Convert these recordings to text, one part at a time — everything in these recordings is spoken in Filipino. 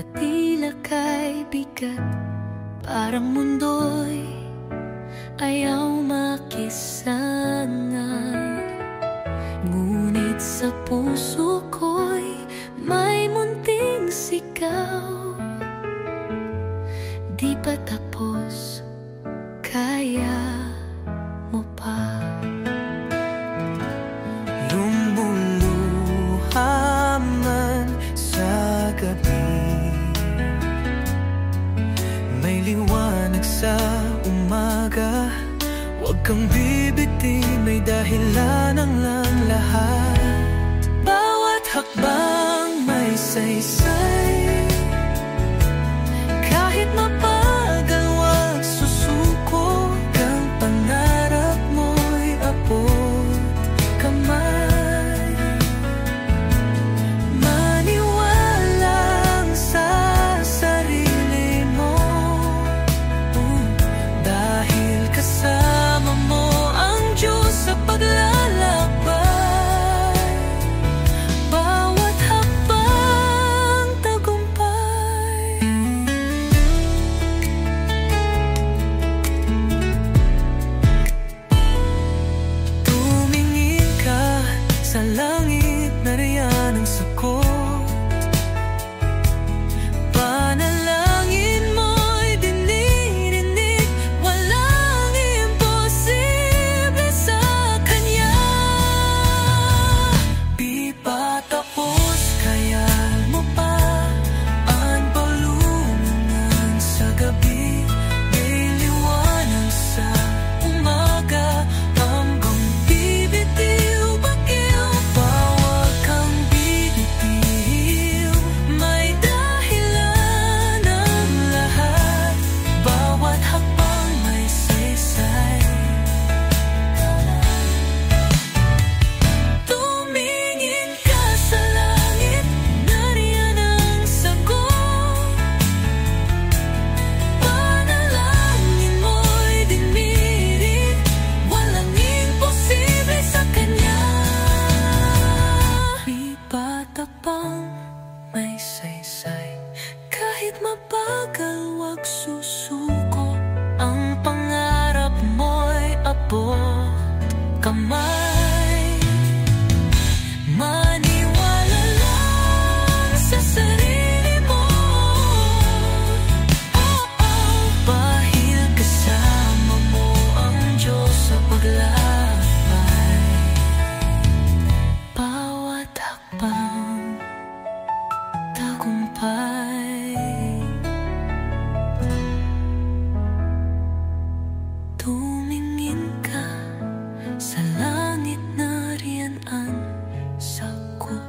na tila kay bigat, parang mundo'y ayaw makisangay. Ngunit sa puso ko'y may munting sigaw, di pa tapos, kaya mo pa. Lumuluha man sa gabi, may liwanag sa umaga. Huwag kang bibiti, may dahilan ang lahat. Bawat hakbang may saysay, kahit mapagal huwag susuko. Kang pangarap mo'y abot kamay. Maniwalang sa sarili mo, dahil kasama mo ang Diyos sa paglalakbay. Bawat hakbang tagumpay. Tumingin ka sa langit, nariyan ang sagot. Panalangin mo'y dinirinig, walang imposible sa Kanya. Di pa tapos, kaya mo pa ang palunungan sa gabi. May liwanag sa umaga, hanggang bibitiw-bagiw. Bawag kang bibitiw, may dahilan ang lahat. Bawat hakbang may saysay. Tumingin ka sa langit, nariyan ang sagot. Panalangin mo'y dinirig, walang imposible sa Kanya. Di pa tapang may saysay, kahit mabagal huwag susuko. Ang pangarap mo'y abot kamay. Maniwala lang sa sarili mo, dahil kasama mo ang Diyos sa paglakbay. Bawat hakbang tagumpay. Tumingin ka sa langit, nariyan ang sagot.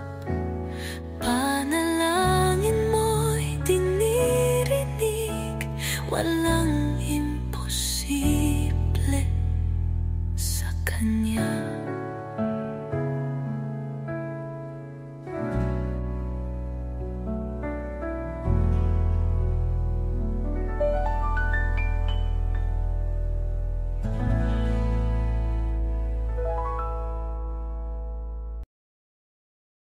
Panalangin mo'y dinirinig, wala